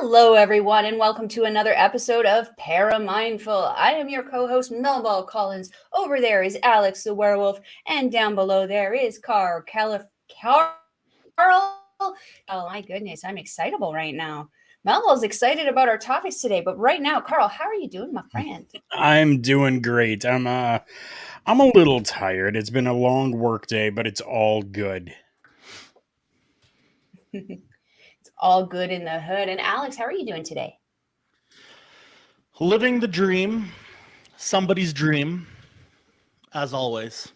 Hello, everyone, and welcome to another episode of ParaMindful. I am your co-host, Melball Collins. Over there is Alex the werewolf, and down below there is Carl. Oh my goodness, I'm excitable right now. Melball's excited about our topics today, but right now, Carl, how are you doing, my friend? I'm doing great. I'm a little tired. It's been a long work day, but it's all good. It's all good in the hood. And Alex, how are you doing today? Living the dream, somebody's dream, as always.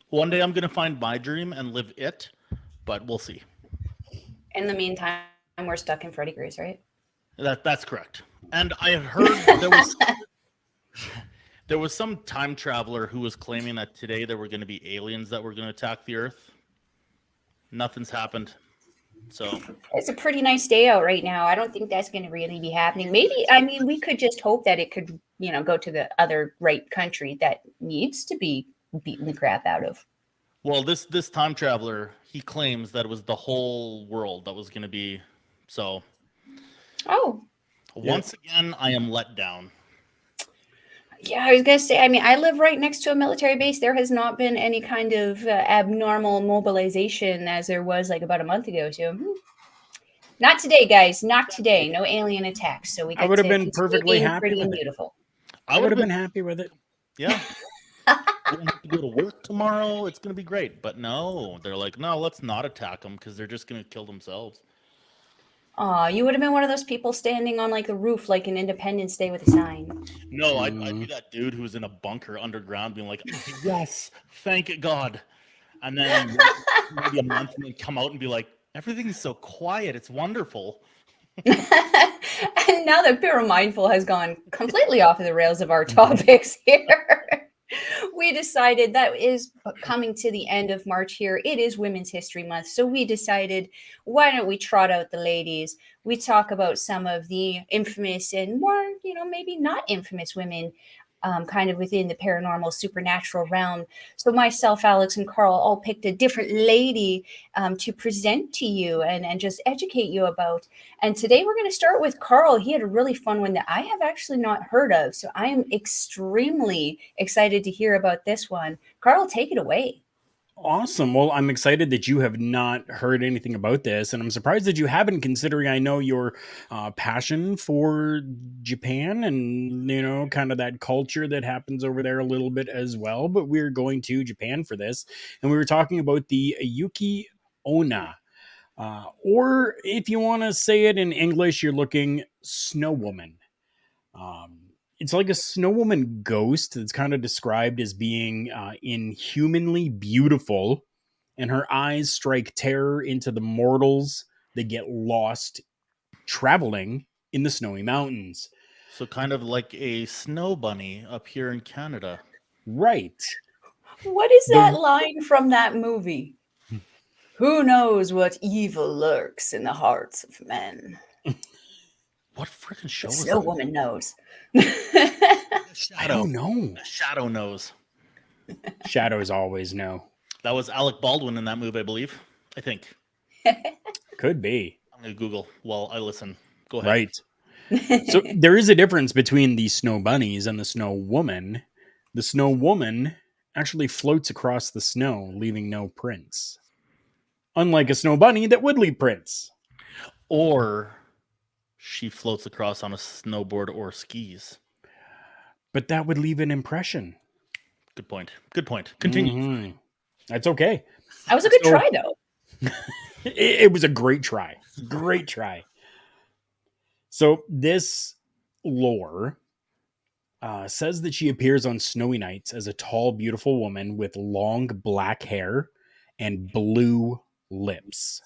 One day I'm going to find my dream and live it, but we'll see. In the meantime, we're stuck in Freddy Grease, right? That's correct. And I heard there was some time traveler who was claiming that today there were going to be aliens that were going to attack the Earth. Nothing's happened. So It's a pretty nice day out right now. I don't think that's going to really be happening. Maybe, I mean, we could just hope that it could, go to the other right country that needs to be beaten the crap out of. well, this time traveler, he claims that it was the whole world that was going to be. So Oh, once again, I am let down. yeah, I was going to say, I mean, I live right next to a military base. There has not been any kind of abnormal mobilization as there was like about a month ago. So, not today, guys. Not today. No alien attacks. So we I get would have to been continue perfectly being happy pretty with and it. beautiful. I would have been happy with it. Yeah. We don't have to go to work tomorrow. It's going to be great. But no, they're like, no, let's not attack them because they're just going to kill themselves. Aw, you would have been one of those people standing on like the roof like an Independence Day with a sign. No, I'd be that dude who was in a bunker underground being like, yes, thank God. And then maybe a month and then come out and be like, everything's so quiet. It's wonderful. And now that ParaMindful has gone completely off of the rails of our topics here, we decided that is coming to the end of March here. It is Women's History Month. So we decided, why don't we trot out the ladies? We talk about some of the infamous and more, maybe not infamous women kind of within the paranormal supernatural realm. So myself, Alex, and Carl all picked a different lady to present to you and just educate you about. And today we're going to start with Carl. He had a really fun one that I have actually not heard of. So I am extremely excited to hear about this one. Carl, take it away. Awesome. Well, I'm excited that you have not heard anything about this, and I'm surprised that you haven't, considering I know your passion for Japan and kind of that culture that happens over there a little bit as well. But we're going to Japan for this, and we were talking about the Yuki-Onna. Or if you want to say it in English, you're looking Snow Woman. It's like a snow woman ghost that's kind of described as being inhumanly beautiful, and her eyes strike terror into the mortals that get lost traveling in the snowy mountains. So kind of like a snow bunny up here in Canada. Right. What is that The line from that movie? Who knows what evil lurks in the hearts of men? What freaking show The was Snow that? Woman knows. The I Shadow. don't know. The Shadow knows. Shadows always know. That was Alec Baldwin in that movie, I believe. I think. Could be. I'm going to Google while I listen. Go ahead. Right. So there is a difference between the snow bunnies and the snow woman. The snow woman actually floats across the snow, leaving no prints. Unlike a snow bunny that would leave prints. Or she floats across on a snowboard or skis. But that would leave an impression. Good point. Good point. Continue. Mm-hmm. That's okay. That was a good try, though. It was a great try. Great try. So this lore says that she appears on snowy nights as a tall, beautiful woman with long black hair and blue lips.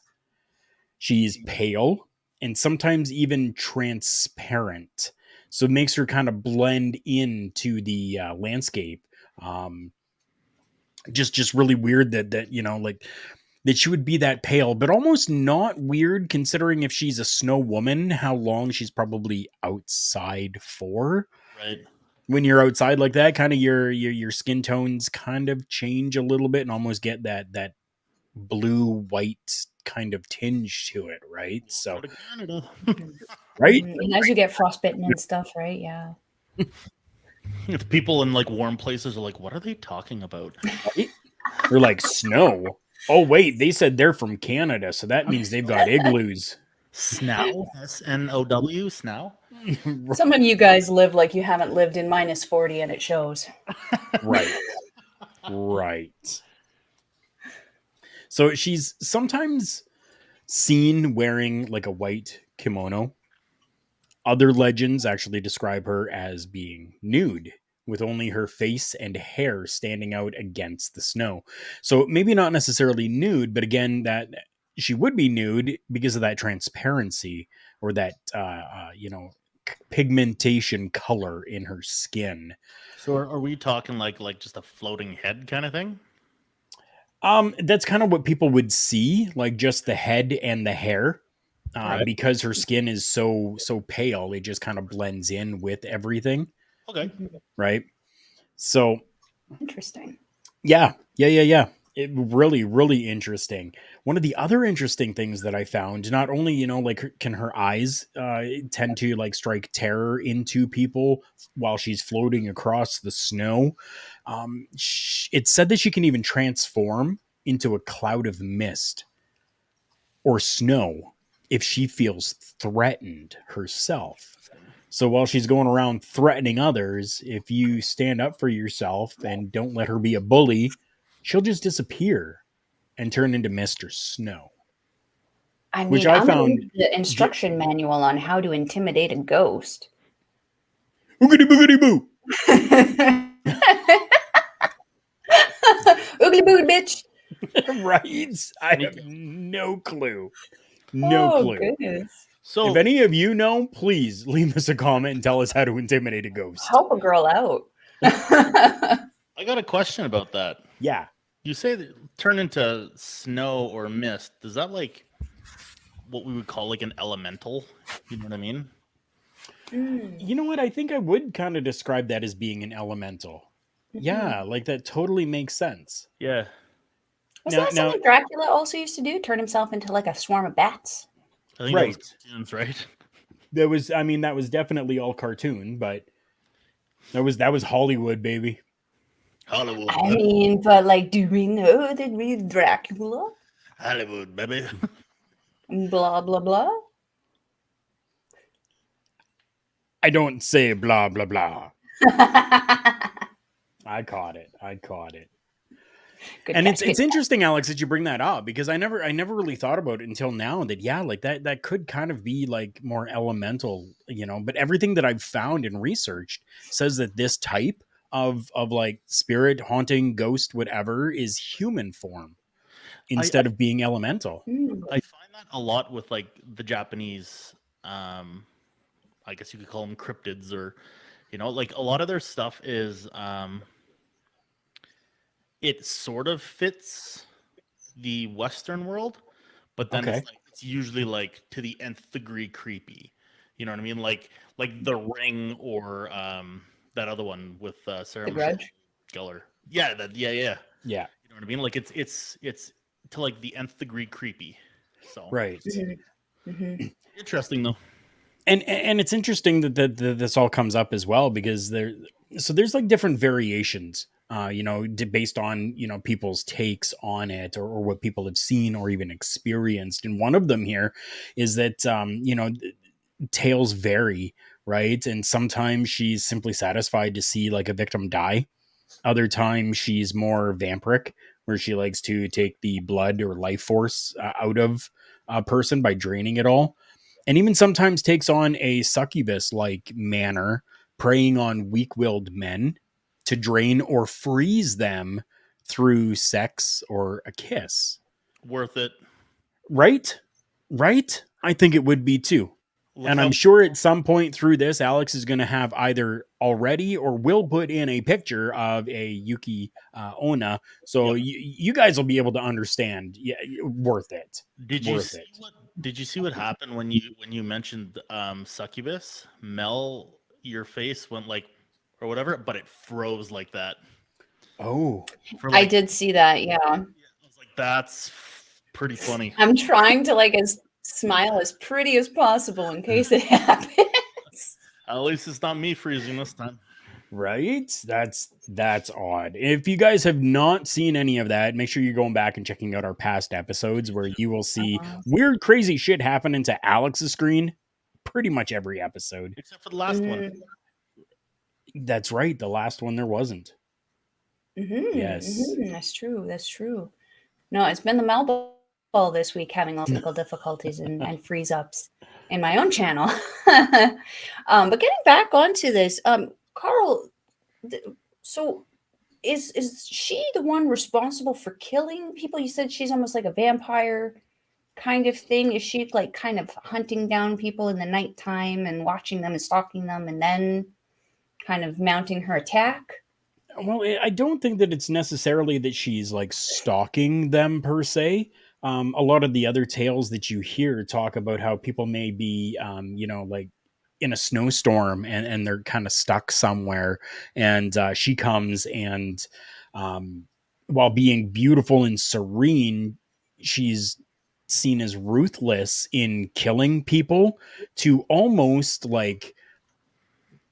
She's pale and sometimes even transparent. So it makes her kind of blend into the landscape. Just really weird that like that she would be that pale, but almost not weird considering if she's a snow woman, how long she's probably outside for. Right. When you're outside like that, kind of your skin tones kind of change a little bit and almost get that blue-white kind of tinge to it, right? So, Go to Canada. right? And as you get frostbitten and stuff, right? Yeah. The people in like warm places are like, what are they talking about? Right? They're like, snow. Oh, wait, they said they're from Canada, so that means they've got igloos. Snow? SNOW? Snow? Some of you guys live like you haven't lived in -40 and it shows. Right. Right. So she's sometimes seen wearing like a white kimono. Other legends actually describe her as being nude, with only her face and hair standing out against the snow. So maybe not necessarily nude, but again, that she would be nude because of that transparency or that, pigmentation color in her skin. So are we talking like just a floating head kind of thing? That's kind of what people would see, like just the head and the hair. Right. Because her skin is so pale, it just kind of blends in with everything, Okay. right? So Interesting. yeah. It really, really interesting. One of the other interesting things that I found, not only like can her eyes tend to like strike terror into people while she's floating across the snow. It said that she can even transform into a cloud of mist or snow if she feels threatened herself. So while she's going around threatening others, if you stand up for yourself and don't let her be a bully, she'll just disappear and turn into Mr. Snow. I Which mean, I I'm gonna found read the instruction manual on how to intimidate a ghost. oogity boogity boo. Oogly boot, bitch. Right? I have Sneaky. no clue. No Oh, clue. goodness. So If any of you know, please leave us a comment and tell us how to intimidate a ghost. Help a girl out. I got a question about that. Yeah. You say that turn into snow or mist. Does that like what we would call like an elemental? You know what I mean? You know what? I think I would kind of describe that as being an elemental. Yeah, like that totally makes sense. Yeah. Wasn't that Now, something Dracula also used to do? Turn himself into like a swarm of bats? I think that was right. cartoons, right? That was definitely all cartoon, but that was Hollywood, baby. Hollywood, I baby. mean, but like, do we know that we're Dracula? Hollywood, baby. Blah, blah, blah. I don't say blah blah blah. I caught it. Good And catch. it's interesting, Alex, that you bring that up because I never really thought about it until now that yeah, like that could kind of be like more elemental, but everything that I've found and researched says that this type of like spirit, haunting, ghost, whatever is human form I instead of being elemental. I find that a lot with like the Japanese. I guess you could call them cryptids, or like a lot of their stuff is it sort of fits the Western world, but then Okay. it's usually like to the nth degree creepy. You know what I mean? Like The Ring or that other one with Sarah The Michelle Grudge. Gellar. Yeah, yeah. Yeah. You know what I mean? Like it's to like the nth degree creepy. So Right. interesting though. And it's interesting that this all comes up as well because there's like different variations based on people's takes on it or what people have seen or even experienced, and one of them here is that tales vary, right? And sometimes she's simply satisfied to see like a victim die. Other times she's more vampiric, where she likes to take the blood or life force out of a person by draining it all, and even sometimes takes on a succubus like manner, preying on weak willed men to drain or freeze them through sex or a kiss. Worth it. Right? Right? I think it would be too. Look And how I'm sure at some point through this, Alex is going to have either already or will put in a picture of a Yuki-Onna. So Yep. you guys will be able to understand. Yeah, worth it. Did you Worth see it. what happened when you mentioned succubus? Mel, your face went like or whatever, but it froze like that. Oh, For I like did see that, yeah. I was like, That's pretty funny. I'm trying to like smile as pretty as possible in case it happens. At least it's not me freezing this time. Right? That's odd. If you guys have not seen any of that, make sure you're going back and checking out our past episodes where you will see weird, crazy shit happening to Alex's screen pretty much every episode. Except for the last one. That's right. The last one there wasn't. Yes. That's true. That's true. No, it's been the Melball this week having all technical difficulties and freeze ups in my own channel. But getting back onto this, Karl, so is she the one responsible for killing people? You said she's almost like a vampire kind of thing. Is she like kind of hunting down people in the nighttime and watching them and stalking them and then kind of mounting her attack? Well, I don't think that it's necessarily that she's like stalking them per se. A lot of the other tales that you hear talk about how people may be, like in a snowstorm and they're kind of stuck somewhere, and she comes and, while being beautiful and serene, she's seen as ruthless in killing people to almost like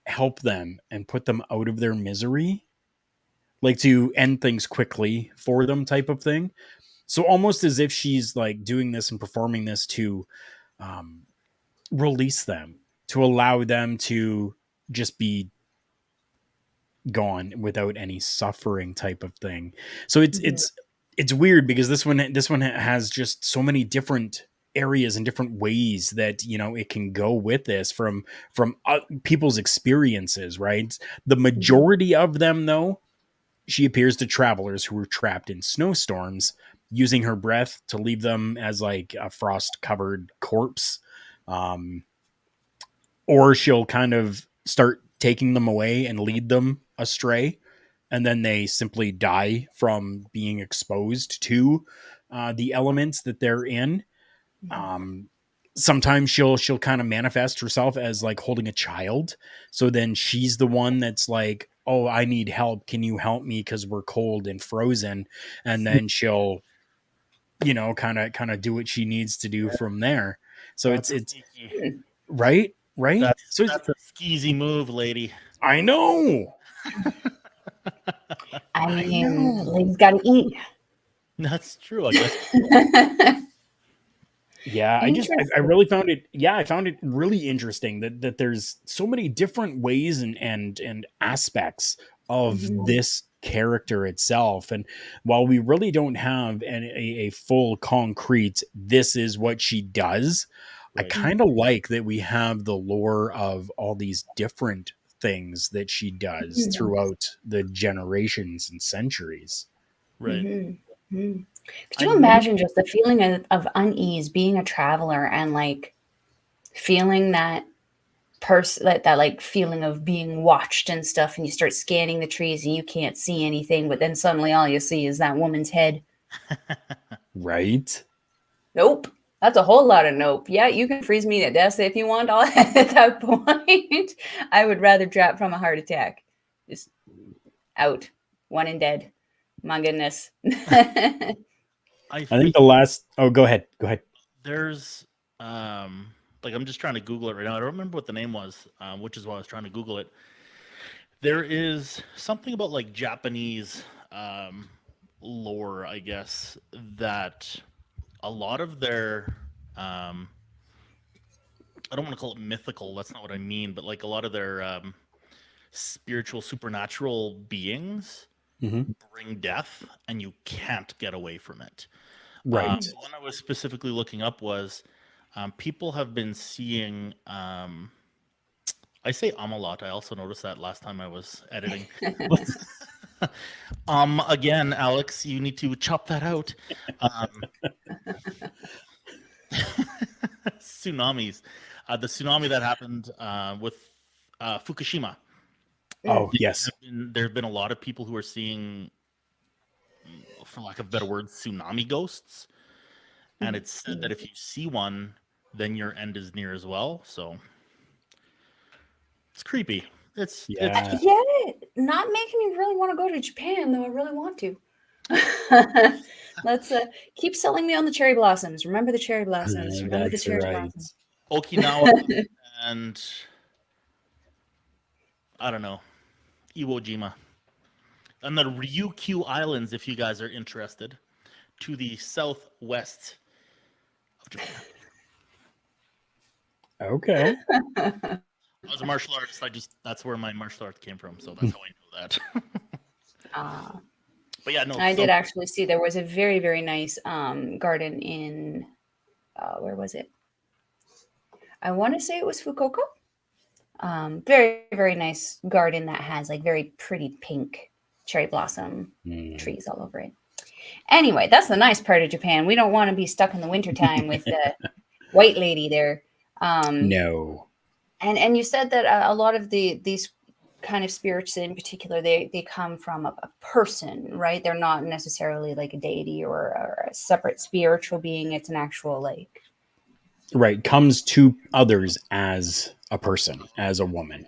help them and put them out of their misery, like to end things quickly for them type of thing. So almost as if she's like doing this and performing this to release them, to allow them to just be gone without any suffering type of thing. So it's weird because this one has just so many different areas and different ways that it can go with this from people's experiences, right? The majority of them, though, she appears to travelers who were trapped in snowstorms, using her breath to leave them as like a frost covered corpse. Or she'll kind of start taking them away and lead them astray. And then they simply die from being exposed to the elements that they're in. Sometimes she'll kind of manifest herself as like holding a child. So then she's the one that's like, oh, I need help. Can you help me? Because we're cold and frozen. And then she'll, kind of do what she needs to do from there. So it's right. That's So a skeezy move, lady. I know. I mean, ladies got to eat. That's true, I guess. Yeah, I really found it. Yeah, I found it really interesting that there's so many different ways and aspects of this character itself. And while we really don't have a full concrete, this is what she does. Right. I kind of like that we have the lore of all these different things that she does throughout the generations and centuries. Right. Could you imagine just the feeling of unease being a traveler and like feeling that that like feeling of being watched and stuff, and you start scanning the trees and you can't see anything, but then suddenly all you see is that woman's head. Right? Nope. That's a whole lot of nope. Yeah, you can freeze me to death if you want. At that point, I would rather drop from a heart attack. Just out. One and dead. My goodness. I think the last... Oh, go ahead. There's... like, I'm just trying to Google it right now. I don't remember what the name was, which is why I was trying to Google it. There is something about, like, Japanese lore, I guess, that... a lot of their, I don't want to call it mythical, that's not what I mean, but like a lot of their spiritual, supernatural beings bring death, and you can't get away from it. Right. One I was specifically looking up was people have been seeing, I say a lot, I also noticed that last time I was editing. Again, Alex, you need to chop that out. Tsunamis. The tsunami that happened with Fukushima. Oh, yes. There have been a lot of people who are seeing, for lack of a better word, tsunami ghosts. And it's said that if you see one, then your end is near as well. So it's creepy. It's not making me really want to go to Japan, though I really want to. Let's keep selling me on the cherry blossoms. Remember the cherry blossoms. Remember the That's cherry right. blossoms. Okinawa and I don't know, Iwo Jima. And the Ryukyu Islands, if you guys are interested, to the southwest of Japan. Okay. I was a martial artist. That's where my martial art came from, so that's how I know that. Ah. But yeah, no. I So did actually see there was a very, very nice garden in, where was it? I want to say it was Fukuoka. Very, very nice garden that has like very pretty pink cherry blossom trees all over it. Anyway, that's the nice part of Japan. We don't want to be stuck in the wintertime with the white lady there. No. And you said that a lot of these kind of spirits in particular, they come from a person, right? They're not necessarily like a deity or a separate spiritual being. It's an actual like. Right. Comes to others as a person, as a woman.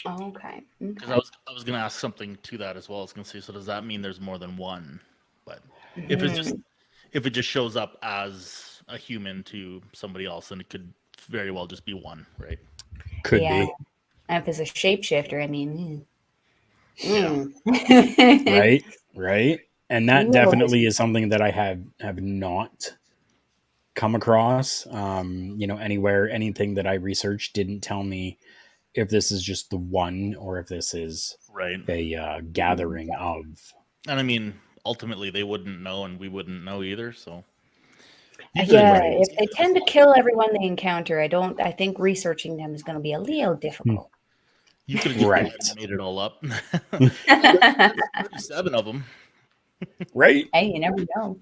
Oh, okay. because Okay. I was gonna ask something to that as well. I was gonna say, so does that mean there's more than one? But if Mhm. it just shows up as a human to somebody else, then it could very well just be one, right? Could Yeah. be. And if it's a shapeshifter, I mean, Yeah. Right. Right. And that No. definitely is something that I have not come across. Anywhere, anything that I researched didn't tell me if this is just the one or if this is Right. a gathering of. And I mean, ultimately, they wouldn't know, and we wouldn't know either. So you could Yeah, Right. if they tend to kill everyone they encounter, I think researching them is going to be a little difficult. you could have just Right. made it all up. There's 37 of them. Right. Hey, you never know.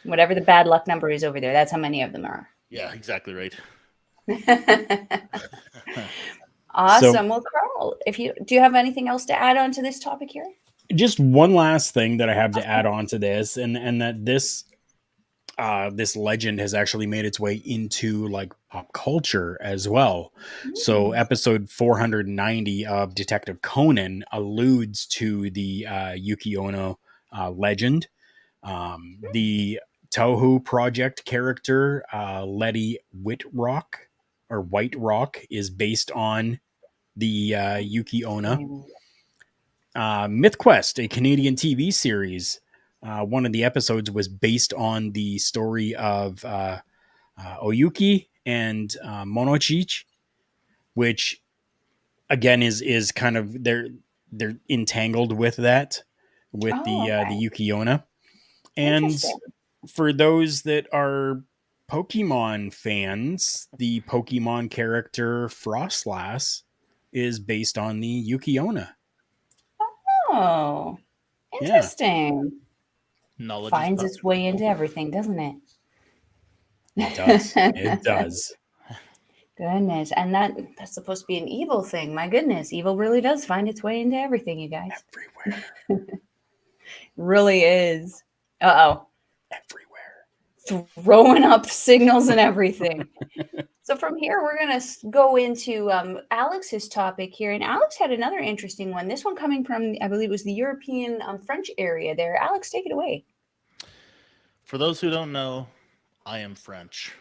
Whatever the bad luck number is over there, that's how many of them are. Yeah, exactly right. So Awesome. Well, Carl, do you have anything else to add on to this topic here? just one last thing that I have to add on to this, and that this legend has actually made its way into like pop culture as well. So Mm. episode 490 of Detective Conan alludes to the Yuki-Onna legend. The Toho Project character Letty Whitrock or White Rock is based on the Yuki-Onna. MythQuest, a Canadian TV series. One of the episodes was based on the story of Oyuki and Monochich, which again is kind of they're entangled with that with Oh, the okay. Yuki-Onna. And Interesting. for those that are Pokemon fans, the Pokemon character Frostlass is based on the Yuki-Onna. Oh, Yeah, interesting. Knowledge is Finds power. its way into everything, doesn't it does. It it? does. Goodness. And that's supposed to be an evil thing. My goodness. Evil really does find its way into everything, you guys. Everywhere. Really is. Uh-oh. Everywhere. Throwing up signals and everything. So from here, we're going to go into Alex's topic here. And Alex had another interesting one. This one coming from, I believe it was the European French area there. Alex, take it away. For those who don't know, I am French.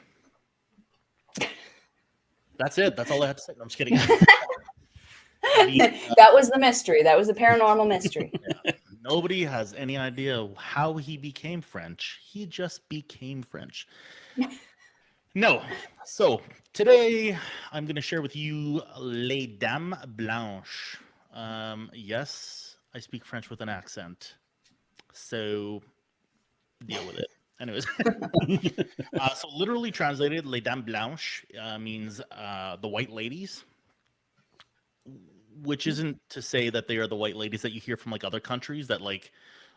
That's it. That's all I have to say. No, I'm just kidding. That was the mystery. That was the paranormal mystery. Yeah. Nobody has any idea how he became French. He just became French. No. So today I'm going to share with you Les Dames Blanche. Yes, I speak French with an accent. So deal with it. Anyways, so literally translated, Les Dames Blanches means the white ladies, which isn't to say that they are the white ladies that you hear from like other countries that like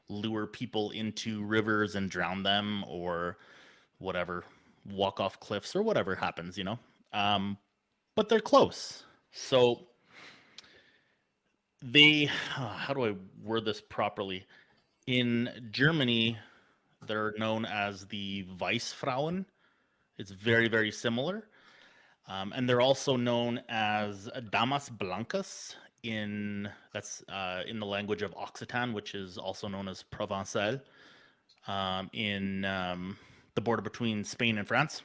lure people into rivers and drown them or whatever, walk off cliffs or whatever happens, but they're close. So they, how do I word this properly? In Germany, they're known as the Weissfrauen. It's very, very similar. And they're also known as Damas Blancas in the language of Occitan, which is also known as Provençal. in the border between Spain and France,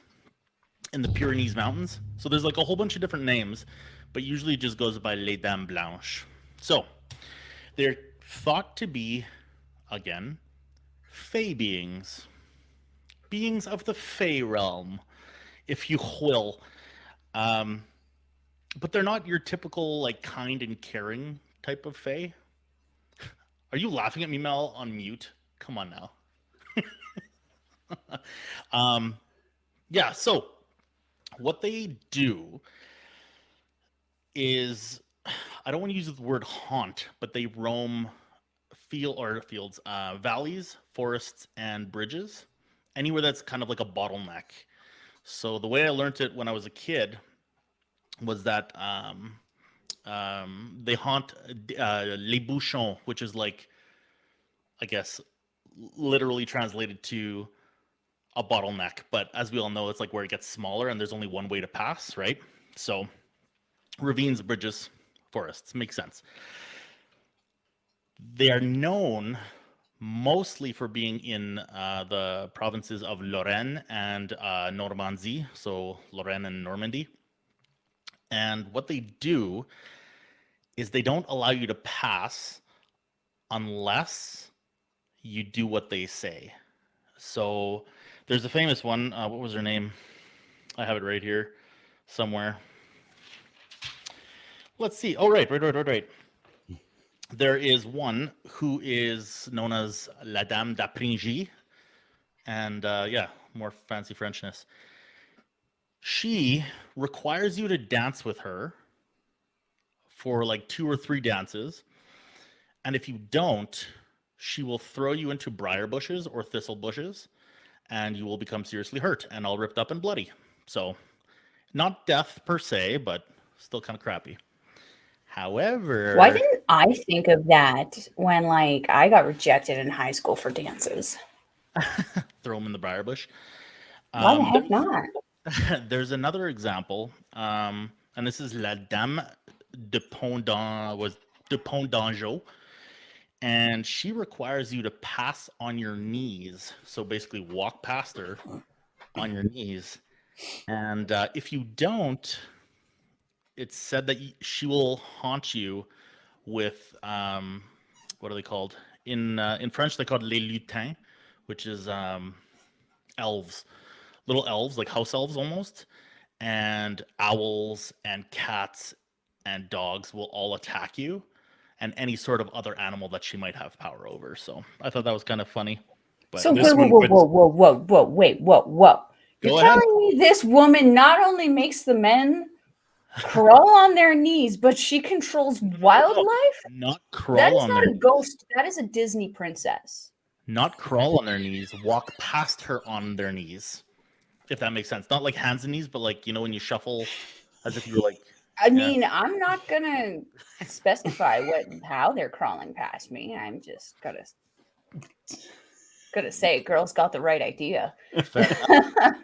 in the Pyrenees Mountains. So there's like a whole bunch of different names, but usually it just goes by Les Dames Blanche. So they're thought to be, again, fey beings. Beings of the fey realm, if you will. But they're not your typical, like, kind and caring type of fey. Are you laughing at me, Mel, on mute? Come on now. Yeah, so what they do is, I don't want to use the word haunt, but they roam fields, valleys, forests, and bridges, anywhere that's kind of like a bottleneck. So the way I learned it when I was a kid was that they haunt les bouchons, which is like, I guess, literally translated to a bottleneck. But as we all know, it's like where it gets smaller and there's only one way to pass, right? So ravines, bridges, forests, makes sense. They are known mostly for being in the provinces of Lorraine and Normandy, so Lorraine and Normandy. And what they do is they don't allow you to pass unless you do what they say. So there's a famous one. What was her name? I have it right here somewhere. Let's see. Oh, right. There is one who is known as La Dame d'Apringy. And yeah, more fancy Frenchness. She requires you to dance with her for like 2 or 3 dances. And if you don't, she will throw you into briar bushes or thistle bushes, and you will become seriously hurt and all ripped up and bloody. So, not death per se, but still kind of crappy. However, Why didn't I think of that when, like, I got rejected in high school for dances? throw them in the briar bush. Why the heck not? There's another example, and this is La Dame de Pont d'Anjou, and she requires you to pass on your knees. So basically, walk past her on your knees, and if you don't, it's said that she will haunt you with what are they called? In French, they're called les lutins, which is elves, little elves, like house elves almost, and owls and cats and dogs will all attack you, and any sort of other animal that she might have power over. So I thought that was kind of funny. But So this one wait, whoa. You're Go ahead. telling me this woman not only makes the men crawl on their knees, but she controls wildlife? Not That crawl is on not their a ghost. That is a Disney princess. not crawl on their knees, walk past her on their knees. If that makes sense. Not like hands and knees, but like, you know, when you shuffle as if you're like, I mean, I'm not gonna specify how they're crawling past me. I'm just gonna say, girl's got the right idea. fair enough.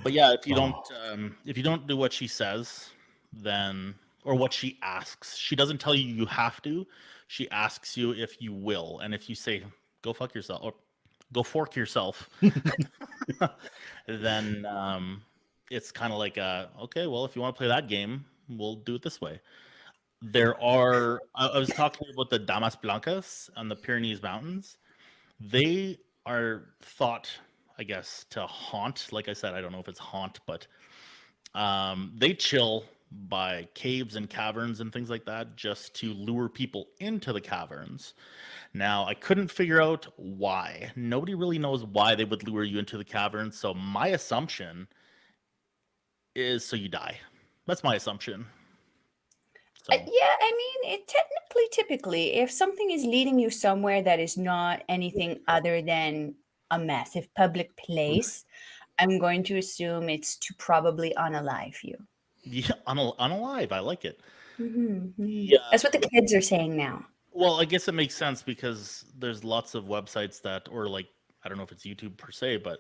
But yeah, if you don't do what she says, then, or what she asks, she doesn't tell you you have to. She asks you if you will, and if you say go fuck yourself or go fork yourself, then it's kind of like okay, well, if you want to play that game, we'll do it this way. There are, I was talking about the Damas Blancas on the Pyrenees Mountains. They are thought, I guess, to haunt. Like I said, I don't know if it's haunt, but they chill by caves and caverns and things like that just to lure people into the caverns. Now, I couldn't figure out why. Nobody really knows why they would lure you into the caverns. So my assumption is so you die. That's my assumption. So, Yeah, I mean, typically, if something is leading you somewhere that is not anything other than a massive public place, I'm going to assume it's to probably unalive you. yeah, unalive. I like it. Yeah. That's what the kids are saying now. Well, I guess it makes sense because there's lots of websites that, or like, I don't know if it's YouTube per se, but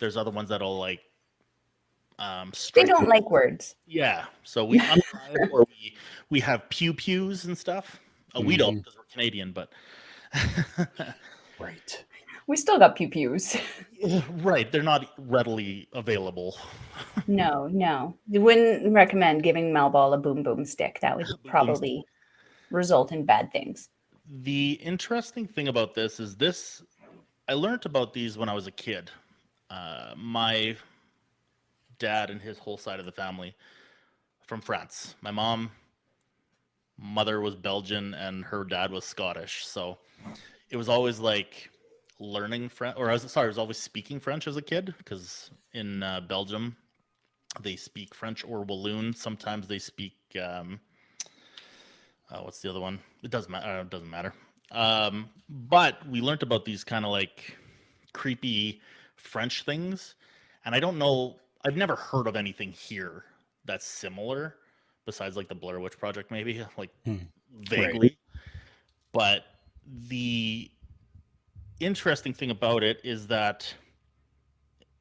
there's other ones that'll like They don't like words. Yeah, so we unalive or we have pew pews and stuff. We don't because we're Canadian, but right. We still got pew pews. Right, they're not readily available. No. You wouldn't recommend giving Melball a boom boom stick. That would Boom, boom. probably result in bad things. The interesting thing about this is this. I learned about these when I was a kid. My dad and his whole side of the family from France. My mother was Belgian and her dad was Scottish. So it was always like learning French, or I was always speaking French as a kid because in Belgium they speak French or Walloon. Sometimes they speak what's the other one? It doesn't matter. It doesn't matter. But we learned about these kind of like creepy French things, and I don't know. I've never heard of anything here that's similar, besides like the Blair Witch Project, maybe like vaguely. Right. But the interesting thing about it is that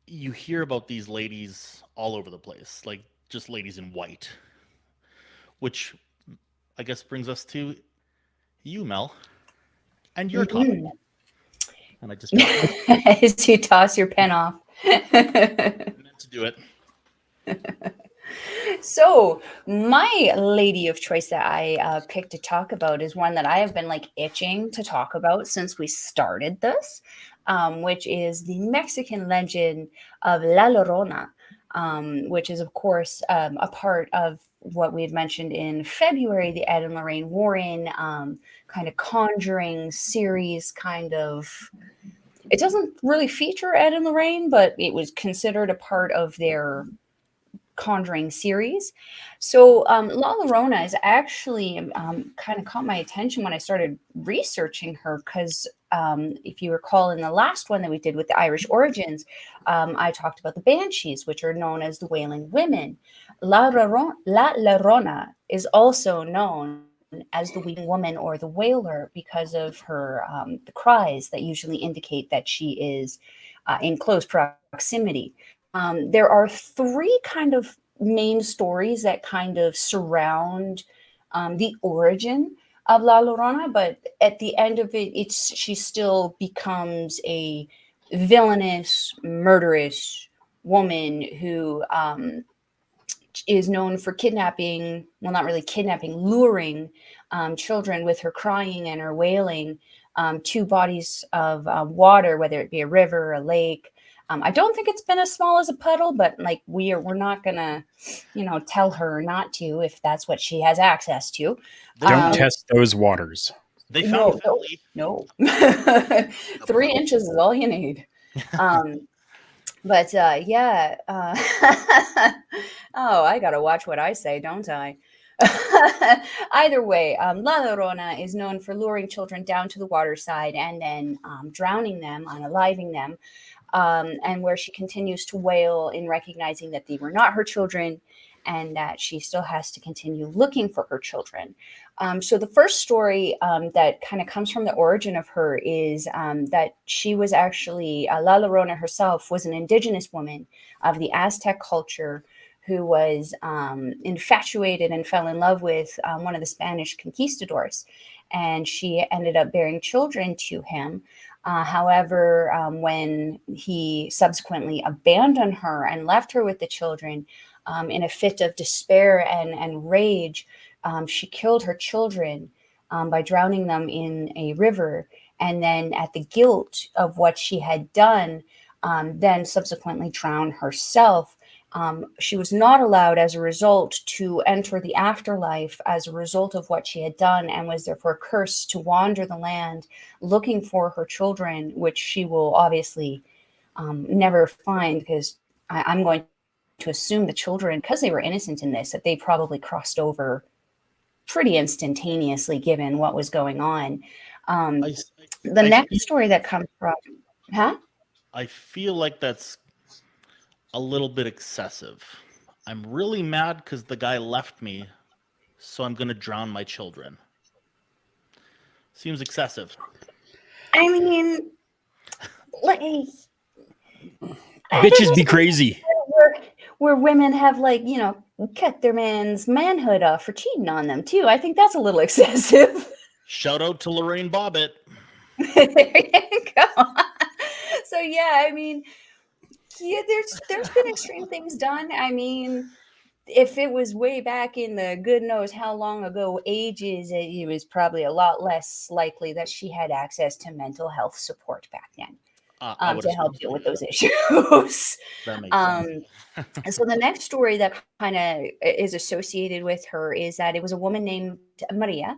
you hear about these ladies all over the place, like just ladies in white, which I guess brings us to you, Mel, and your topic. And I just As you toss your pen off. meant to do it. So, my lady of choice that I picked to talk about is one that I have been like itching to talk about since we started this, which is the Mexican legend of La Llorona, which is, of course, a part of what we had mentioned in February, the Ed and Lorraine Warren kind of conjuring series, kind of. It doesn't really feature Ed and Lorraine, but it was considered a part of their Conjuring series. So La Llorona is actually kind of caught my attention when I started researching her because if you recall in the last one that we did with the Irish origins, I talked about the Banshees, which are known as the Wailing Women. La Llorona is also known as the Weeping Woman or the Wailer because of her the cries that usually indicate that she is in close proximity. There are three kind of main stories that kind of surround the origin of La Llorona, but at the end of it, she still becomes a villainous, murderous woman who is known for kidnapping, well, not really kidnapping, luring children with her crying and her wailing to bodies of water, whether it be a river, a lake. I don't think it's been as small as a puddle, but like we're not gonna, tell her not to if that's what she has access to. Don't test those waters. They found Philly. No. 3 inches is all you need. But yeah. Oh, I gotta watch what I say, don't I? Either way, La Llorona is known for luring children down to the waterside and then drowning them, unaliving them. And where she continues to wail in recognizing that they were not her children and that she still has to continue looking for her children. So the first story that kind of comes from the origin of her is that she was actually, La Llorona herself was an indigenous woman of the Aztec culture who was infatuated and fell in love with one of the Spanish conquistadors. And she ended up bearing children to him. However, when he subsequently abandoned her and left her with the children in a fit of despair and rage, she killed her children by drowning them in a river. And then at the guilt of what she had done, then subsequently drowned herself. She was not allowed as a result to enter the afterlife as a result of what she had done and was therefore cursed to wander the land looking for her children, which she will obviously never find because I'm going to assume the children, because they were innocent in this, that they probably crossed over pretty instantaneously given what was going on. The next story that comes from, I feel like that's a little bit excessive. I'm really mad because the guy left me, so I'm going to drown my children. Seems excessive. I mean, bitches be crazy. Where women have cut their man's manhood off for cheating on them too. I think that's a little excessive. Shout out to Lorraine Bobbitt. There you go. So yeah, I mean, yeah, there's been extreme things done. I mean, if it was way back in the good knows how long ago ages, it was probably a lot less likely that she had access to mental health support back then, I would to help assume deal so, with yeah. those issues. That makes sense. So the next story that kind of is associated with her is that it was a woman named Maria.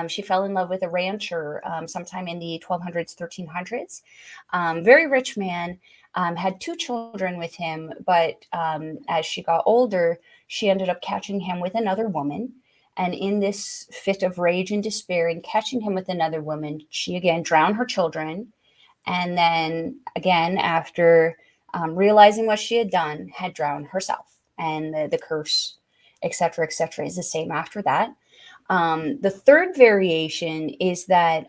She fell in love with a rancher sometime in the 1200s, 1300s. Very rich man, had two children with him, but as she got older, she ended up catching him with another woman. And in this fit of rage and despair, in catching him with another woman, she again drowned her children. And then again, after realizing what she had done, had drowned herself. And the curse, etc., etc., is the same after that. The third variation is that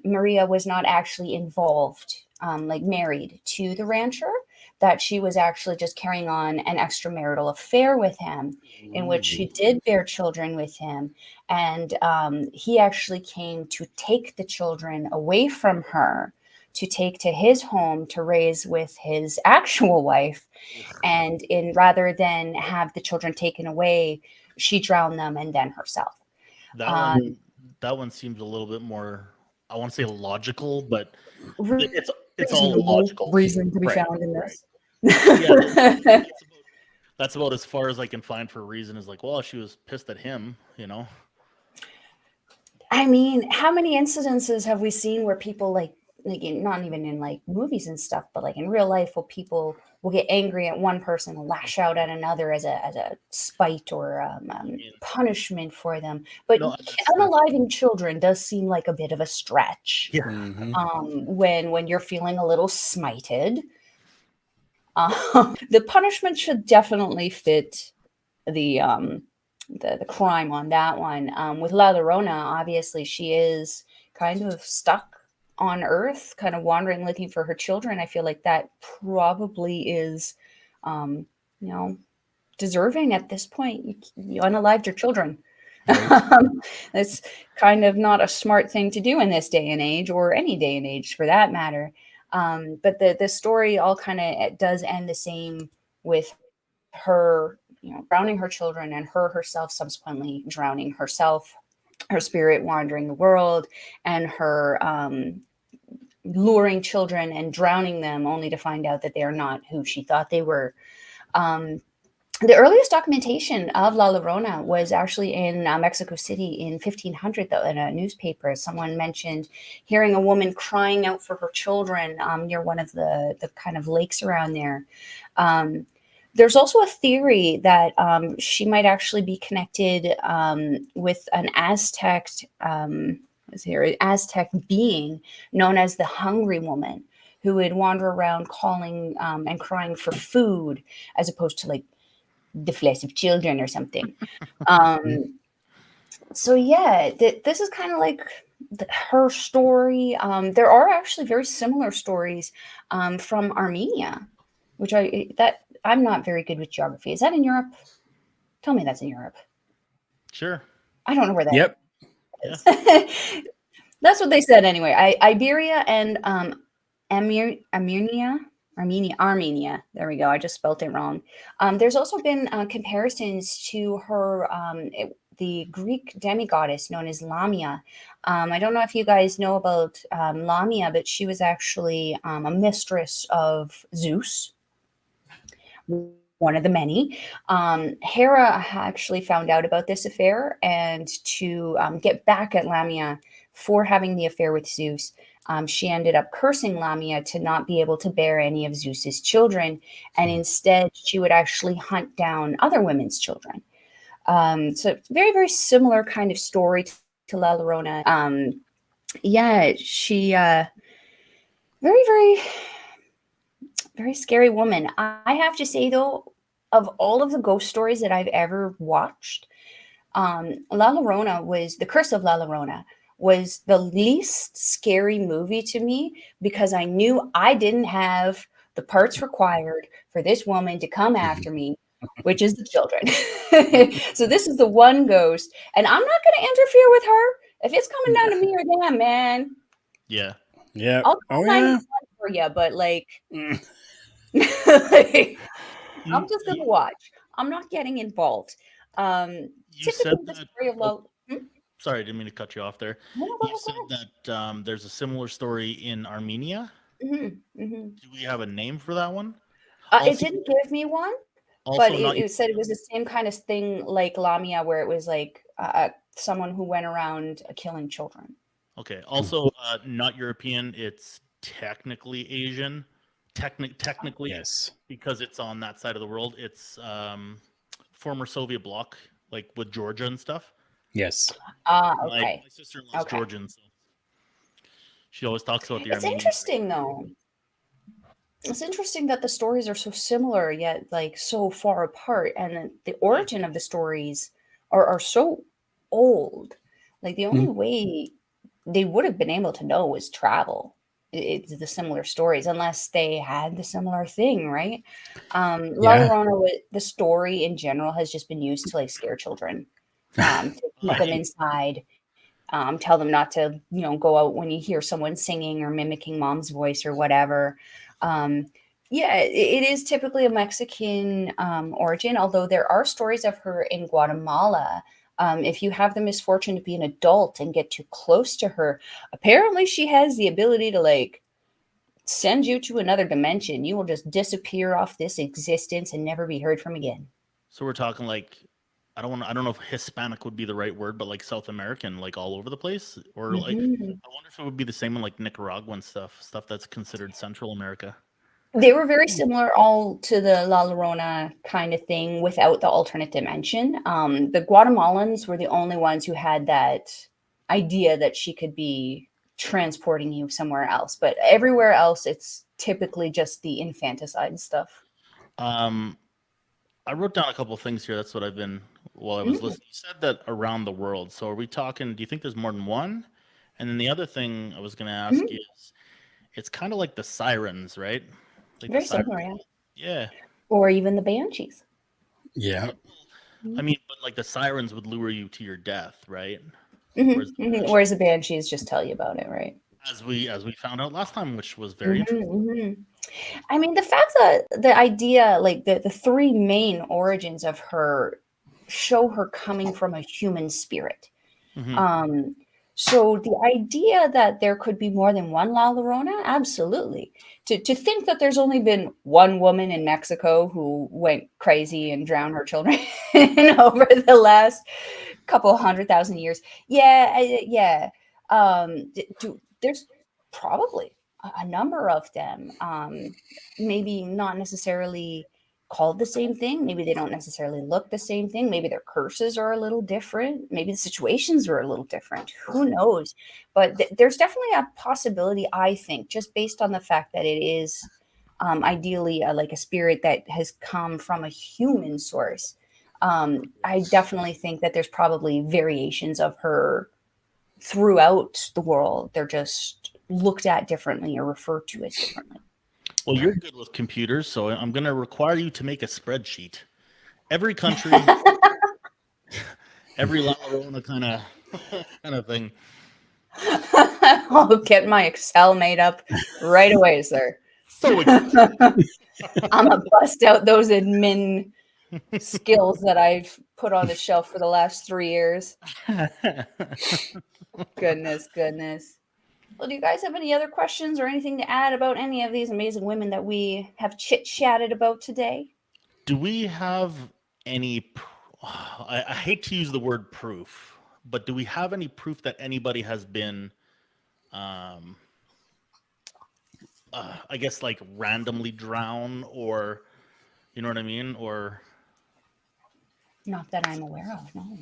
Maria was not actually involved, like married to the rancher, that she was actually just carrying on an extramarital affair with him, in which she did bear children with him. And he actually came to take the children away from her, to take to his home to raise with his actual wife. And in rather than have the children taken away, she drowned them and then herself. That one seems a little bit more, I want to say logical, but it's all Reasonable logical. reason to be Right, found in right. this. Yeah, that's about as far as I can find for a reason. Is like, well, she was pissed at him, you know. I mean, how many incidences have we seen where people like not even in like movies and stuff, but like in real life, where people will get angry at one person and lash out at another as a spite or punishment for them. But No, unaliving children does seem like a bit of a stretch. yeah. When you're feeling a little smited, the punishment should definitely fit the the crime on that one. With La Llorona, obviously she is kind of stuck on Earth, kind of wandering, looking for her children. I feel like that probably is, um, you know, deserving at this point. You unalived your children. That's kind of not a smart thing to do in this day and age, or any day and age for that matter. But the story all kind of does end the same, with her, drowning her children, and her herself subsequently drowning herself, her spirit wandering the world, and her luring children and drowning them, only to find out that they are not who she thought they were. The earliest documentation of La Llorona was actually in Mexico City in 1500, though, in a newspaper. Someone mentioned hearing a woman crying out for her children near one of the kind of lakes around there. There's also a theory that she might actually be connected with an Aztec being known as the Hungry Woman, who would wander around calling and crying for food, as opposed to like the flesh of children or something. So yeah, this is kind of like her story. There are actually very similar stories from Armenia, which I'm not very good with geography. Is that in Europe? Tell me that's in Europe. Sure. I don't know where that Yep. is. Yeah. That's what they said anyway. Iberia and Armenia. There we go. I just spelt it wrong. There's also been comparisons to her, the Greek demigoddess known as Lamia. I don't know if you guys know about Lamia, but she was actually a mistress of Zeus, one of the many. Hera actually found out about this affair, and to get back at Lamia for having the affair with Zeus, she ended up cursing Lamia to not be able to bear any of Zeus's children, and instead she would actually hunt down other women's children. So very, very similar kind of story to La Llorona. Yeah, she very, very, very scary woman. I have to say, though, of all of the ghost stories that I've ever watched, La Llorona was The Curse of La Llorona was the least scary movie to me, because I knew I didn't have the parts required for this woman to come after me, which is the children. So this is the one ghost, and I'm not going to interfere with her. If it's coming down to me or them, man, Yeah. I'll Oh call yeah. for you, but like, Mm. like, I'm You, just gonna you, watch. I'm not getting involved. you said Typically, the that. story of Oh, love. sorry, I didn't mean to cut you off there. No, no, You go said ahead. that there's a similar story in Armenia. Mm-hmm, mm-hmm. Do we have a name for that one? It Also, didn't give me one, but also it, not it said it was the same kind of thing like Lamia, where it was like someone who went around killing children. okay. Also, not European. It's technically Asian. Technically, Yes. because it's on that side of the world. It's former Soviet bloc, like with Georgia and stuff. Yes. My Okay, sister-in-law's okay. Georgian, so she always talks about the It's Armenians. interesting though. It's interesting that the stories are so similar yet like so far apart, and the Yeah. origin of the stories are so old. Like the only Mm. way they would have been able to know was travel. It's the similar stories, unless they had the similar thing, right? La Yeah. Llorona, the story in general has just been used to like scare children, to keep them I inside, tell them not to, go out when you hear someone singing or mimicking mom's voice or whatever. Um, yeah, it is typically a Mexican origin, although there are stories of her in Guatemala. If you have the misfortune to be an adult and get too close to her, apparently she has the ability to like send you to another dimension. You will just disappear off this existence and never be heard from again. So we're talking like I don't know if Hispanic would be the right word, but like South American, like all over the place, or like Mhm. I wonder if it would be the same in like Nicaraguan stuff that's considered Central America. They were very similar all to the La Llorona kind of thing without the alternate dimension. The Guatemalans were the only ones who had that idea that she could be transporting you somewhere else, but everywhere else, it's typically just the infanticide stuff. Um, I wrote down a couple of things here. That's what I've been while I was Mm, listening. You said that around the world. So are we talking? Do you think there's more than one? And then the other thing I was going to ask mhm. is, it's kind of like the sirens, right? Like the Very sirens. similar, yeah. Yeah. Or even the banshees. Yeah. I mean, but like the sirens would lure you to your death, right? Whereas the Mhm. banshees, Whereas the banshees just tell you about it, right? as we found out last time, which was very hmm interesting. hmm I mean, the fact that the idea, like the three main origins of her, show her coming from a human spirit. Hmm. Um, so the idea that there could be more than one La Llorona, absolutely. To think that there's only been one woman in Mexico who went crazy and drowned her children over the last couple 100,000 years. Yeah, yeah. There's probably a number of them. Maybe not necessarily called the same thing. Maybe they don't necessarily look the same thing. Maybe their curses are a little different. Maybe the situations are a little different. Who knows? But there's definitely a possibility, I think, just based on the fact that it is ideally like a spirit that has come from a human source. I definitely think that there's probably variations of her throughout the world. They're just looked at differently or referred to as differently. Well, you're good with computers, so I'm going to require you to make a spreadsheet. Every country, every La Llorona kind of thing. I'll get my Excel made up right away, sir. So I'm gonna bust out those admin skills that I've put on the shelf for the last 3 years. Goodness, goodness. Well, do you guys have any other questions or anything to add about any of these amazing women that we have chit chatted about today? Do we have any? I hate to use the word proof, but do we have any proof that anybody has been, um, I guess, like randomly drowned, or you know what I mean? Or Not that I'm aware of, no.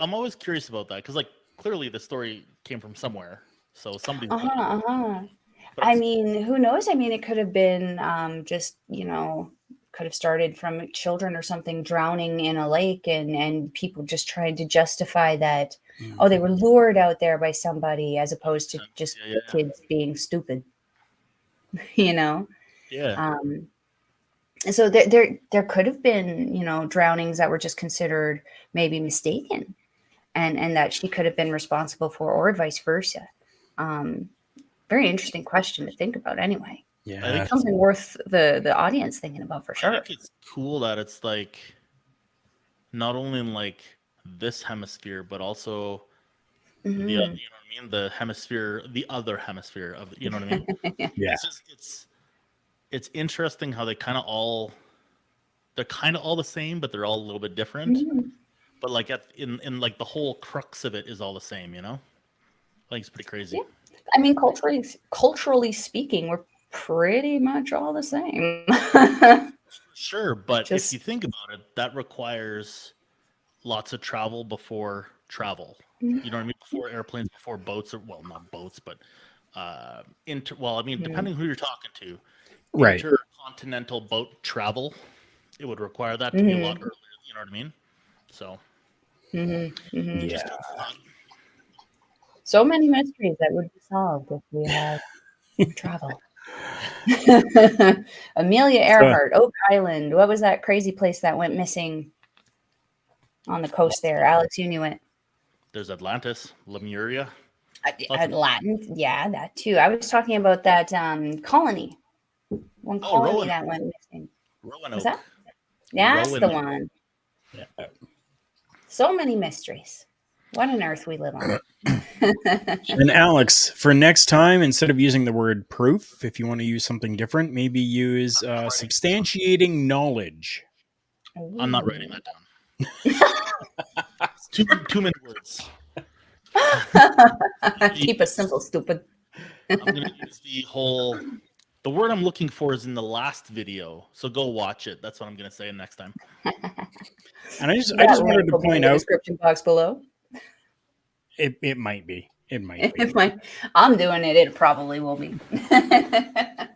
I'm always curious about that because like clearly the story came from somewhere, so somebody's done it. Uh-huh, uh-huh. But I'm I just mean, who knows? I mean, it could have been just, could have started from children or something drowning in a lake and people just trying to justify that, Mm. oh, they were lured out there by somebody as opposed to 100%. just Yeah, the yeah, kids being stupid, you know? yeah. Um, so there could have been, drownings that were just considered maybe mistaken and that she could have been responsible for or vice versa. Um, Very interesting question to think about anyway. Yeah. Something worth the audience thinking about for I sure. think it's cool that it's like not only in like this hemisphere, but also the Mhm. you know what I mean, the hemisphere, the other hemisphere of you know what I mean. Yeah. It's interesting how they're kind of all the same, but they're all a little bit different. Mhm. But like in like the whole crux of it is all the same, you know. I think it's pretty crazy. Yeah. I mean, culturally speaking, we're pretty much all the same. Sure, but if Just you think about it, that requires lots of travel before travel. You know what I mean? Before airplanes, before boats, or well, not boats, but I mean, depending who you're talking to, Right. intercontinental boat travel, it would require that to be a lot earlier. You know what I mean? So Yeah. just food for thought. so many mysteries that would be solved if we had travel. Amelia Earhart, Oak Island. What was that crazy place that went missing on the coast there? Alex, you knew it. There's Atlantis, Lemuria. Lots of- Latin, yeah, that too. I was talking about that colony. One Oh, colony that went missing. What's Roanoke. that? Yeah, that's the Roanoke. one. Yeah. So many mysteries. What on earth we live on. And Alex, for next time, instead of using the word proof, if you want to use something different, maybe use substantiating knowledge. I'm not writing that down. It's too many words. Keep it simple, stupid. I'm gonna use the word I'm looking for is in the last video, so go watch it. That's what I'm gonna say next time. And I just That wanted link to will be in point the out description box below. it might be. It might be. If I'm doing it, it probably will be. I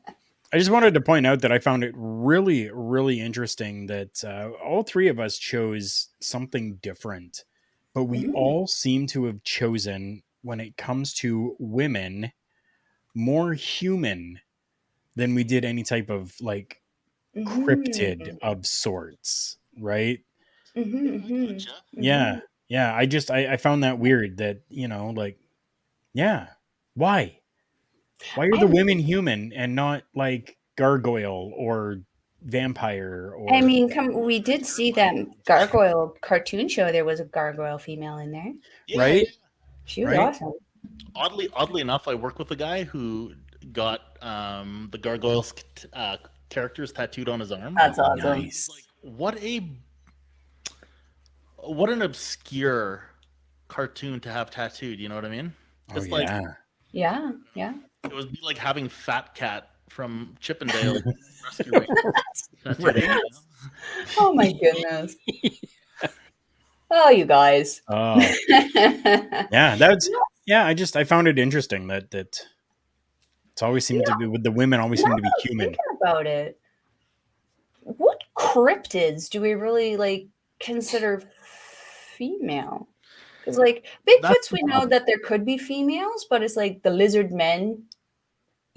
just wanted to point out that I found it really, really interesting that all three of us chose something different, but we all seem to have chosen, when it comes to women, more human than we did any type of like cryptid of sorts, right? Gotcha. Yeah. Yeah. I found that weird that, like, yeah, why? Why are the women human and not like gargoyle or vampire I or mean, we did see that gargoyle cartoon show. There was a gargoyle female in there. Yeah. right? She was Right? awesome. Oddly enough, I work with a guy who got the gargoyles characters tattooed on his arm. That's awesome. Nice. What an obscure cartoon to have tattooed. You know what I mean? Oh It's like Yeah, yeah. it would be like having Fat Cat from Chippendale Rescue Rangers tattooed. Right. Oh my goodness. Oh, you guys. Oh. Yeah, I found it interesting that it's always seemed to be with the women always seem to be human. Thinking about it, what cryptids do we really like consider female? Because like That's Bigfoots, we know that there could be females, but it's like the lizard men,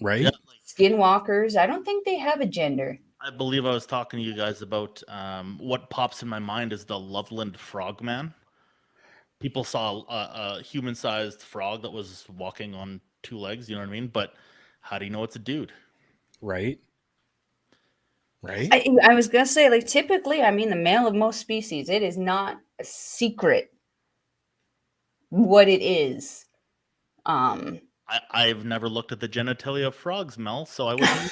Right? yeah, skinwalkers. I don't think they have a gender. I believe I was talking to you guys about what pops in my mind is the Loveland Frogman. People saw a human-sized frog that was walking on two legs. You know what I mean? But how do you know it's a dude? Right? Right? I was gonna say, like, typically, I mean, the male of most species, it is not a secret what it is. I've never looked at the genitalia of frogs, Mel, so I wouldn't.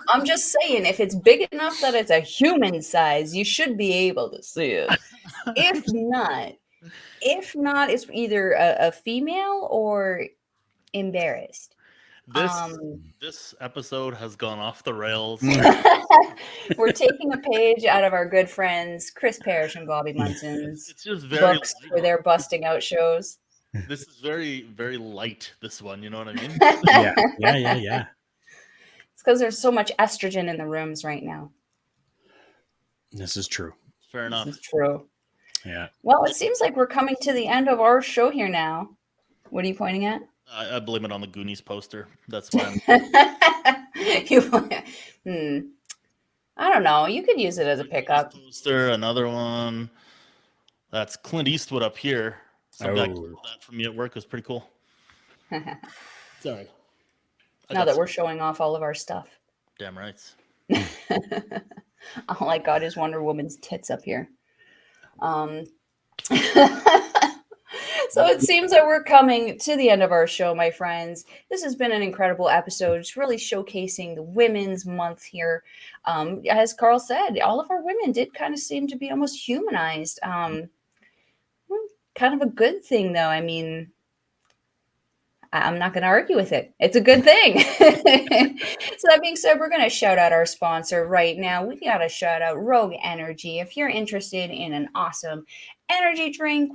I'm just saying, if it's big enough that it's a human size, you should be able to see it. If not, it's either a female or embarrassed. This episode has gone off the rails. We're taking a page out of our good friends Chris Parrish and Bobby Munson's It's just very books for their busting out shows. This is very, very light, this one, you know what I mean? Yeah. It's because there's so much estrogen in the rooms right now. This is true. Fair enough. This is true. Yeah. Well, it seems like we're coming to the end of our show here now. What are you pointing at? I blame it on the Goonies poster. That's why I don't know. You could use it as a pickup. Poster, another one. That's Clint Eastwood up here. Some guy Oh. called that from me at work. It was pretty cool. Sorry. Now that we're showing off all of our stuff. Damn rights. All I got is Wonder Woman's tits up here. So it seems that we're coming to the end of our show, my friends. This has been an incredible episode. It's really showcasing the Women's Month here. As Karl said, all of our women did kind of seem to be almost humanized. Kind of a good thing, though. I mean, I'm not going to argue with it. It's a good thing. So that being said, we're going to shout out our sponsor right now. We got to shout out Rogue Energy. If you're interested in an awesome energy drink,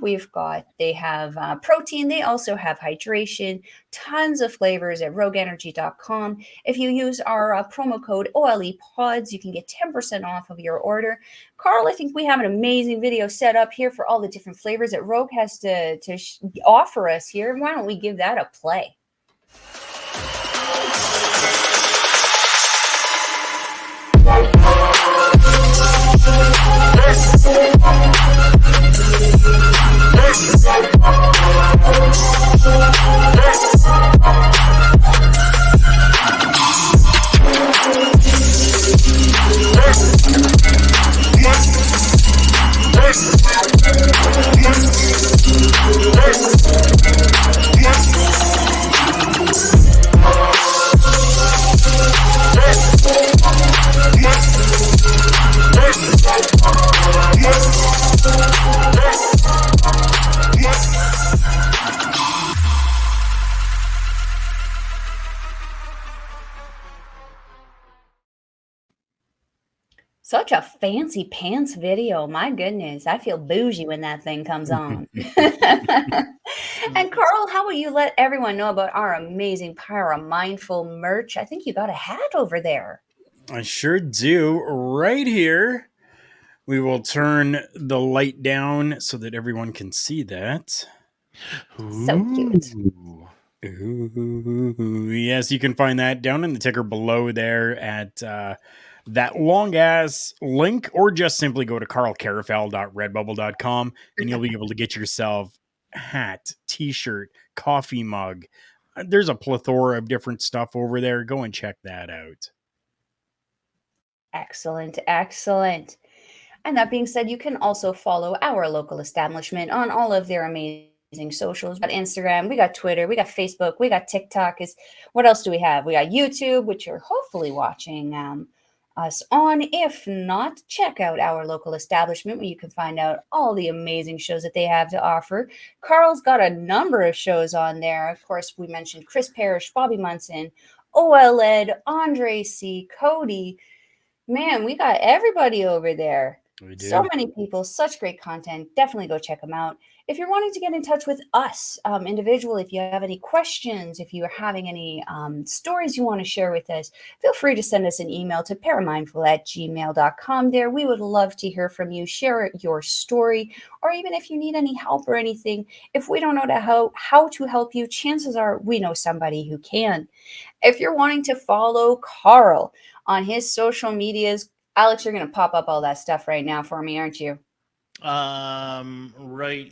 they have protein. They also have hydration, tons of flavors at rogueenergy.com. If you use our promo code OLEPODS, you can get 10% off of your order. Karl, I think we have an amazing video set up here for all the different flavors that Rogue has to offer us here. Why don't we give that a play? Such a fancy pants video. My goodness. I feel bougie when that thing comes on. And Karl, how will you let everyone know about our amazing ParaMindful merch? I think you got a hat over there. I sure do. Right here. We will turn the light down so that everyone can see that. So cute. Ooh. Yes, you can find that down in the ticker below there at that long ass link, or just simply go to karlkarafel.redbubble.com and you'll be able to get yourself a hat, t-shirt, coffee mug. There's a plethora of different stuff over there. Go and check that out. Excellent. And that being said, you can also follow our local establishment on all of their amazing socials. We got Instagram, we got Twitter, we got Facebook, we got TikTok. What else do we have? We got YouTube, which you're hopefully watching us on. If not, check out our local establishment where you can find out all the amazing shows that they have to offer. Karl's got a number of shows on there. Of course, we mentioned Chris Parrish, Bobby Munson, OLED, Andre C., Cody. Man, we got everybody over there. We do. So many people, such great content. Definitely go check them out. If you're wanting to get in touch with us individually, if you have any questions, if you are having any stories you want to share with us, feel free to send us an email to paramindful@gmail.com. There, we would love to hear from you. Share your story, or even if you need any help or anything. If we don't know how to help you, chances are we know somebody who can. If you're wanting to follow Karl on his social medias, Alex, you're going to pop up all that stuff right now for me, aren't you? Right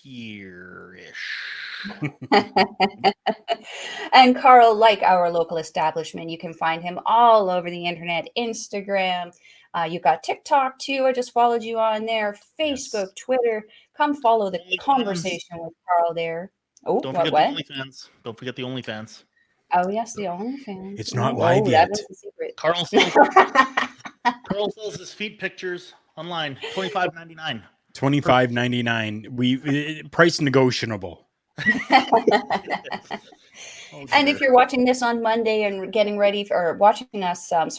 here-ish. And Karl, like our local establishment, you can find him all over the internet, Instagram. You got TikTok too. I just followed you on there. Facebook, yes. Twitter. Come follow the conversation with Karl there. Oh, don't forget the OnlyFans. Don't forget the OnlyFans. Oh yes, the OnlyFans. It's not live yet. That is the secret. Karl sells his feet pictures online. $25.99. $25.99. We price negotiable. And if you're watching this on Monday and getting ready or watching us, on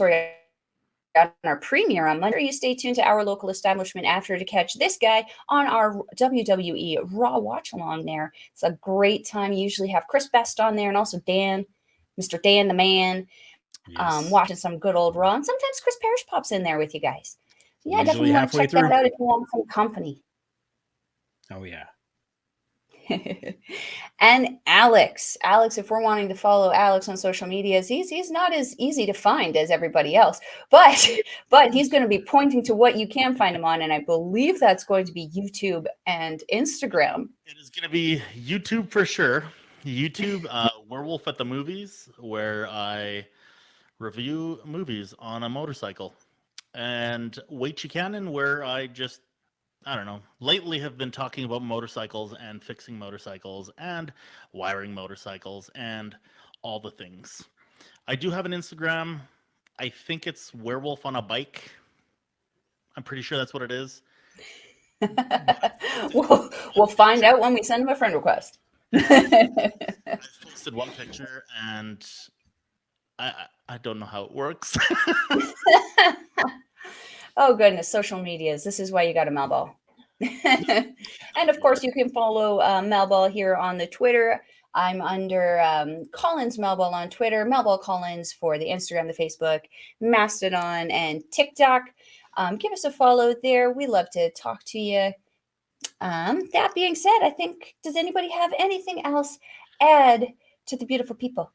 our premiere on Monday, you stay tuned to our local establishment after to catch this guy on our WWE Raw watch along there. It's a great time. You usually have Chris Best on there and also Dan, Mr. Dan the Man, yes. Watching some good old Raw. And sometimes Chris Parrish pops in there with you guys. So yeah, usually definitely want to check that out if you want some company. Oh, yeah. And Alex, if we're wanting to follow Alex on social medias, he's not as easy to find as everybody else, but he's going to be pointing to what you can find him on, and I believe that's going to be YouTube and Instagram. It is going to be YouTube for sure. YouTube, Werewolf at the Movies, where I review movies on a motorcycle. And Wait Cannon, where I don't know, lately have been talking about motorcycles and fixing motorcycles and wiring motorcycles and all the things. I do have an Instagram. I think it's Werewolf on a Bike. I'm pretty sure that's what it is. We'll find out when we send him a friend request. I've posted one picture and I don't know how it works. Oh, goodness. Social medias. This is why you got a Melball. And of course, you can follow Melball here on the Twitter. I'm under Collins Melball on Twitter, Melball Collins for the Instagram, the Facebook, Mastodon, and TikTok. Give us a follow there. We love to talk to you. That being said, I think, does anybody have anything else add to the beautiful people?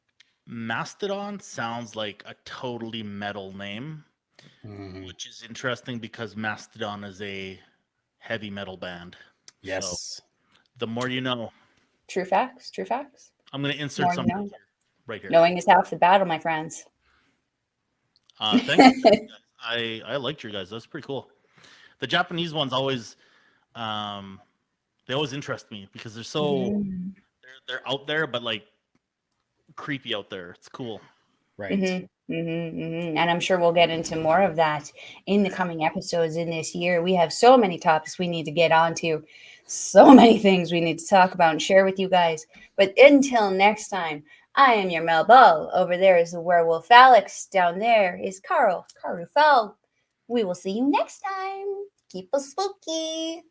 Mastodon sounds like a totally metal name, which is interesting because Mastodon is a heavy metal band. Yes. So, the more you know. True facts. True facts. I'm going to insert something right here. Knowing is half the battle, my friends. Thanks. I liked your guys. That's pretty cool. The Japanese ones always, they always interest me because they're so they're out there, but like creepy out there. It's cool. Right. And I'm sure we'll get into more of that in the coming episodes in this year. We have so many topics we need to get onto, so many things we need to talk about and share with you guys. But until next time, I am your Melball. Over there is the werewolf Alex. Down there is Karl Rufel. We will see you next time. Keep us spooky.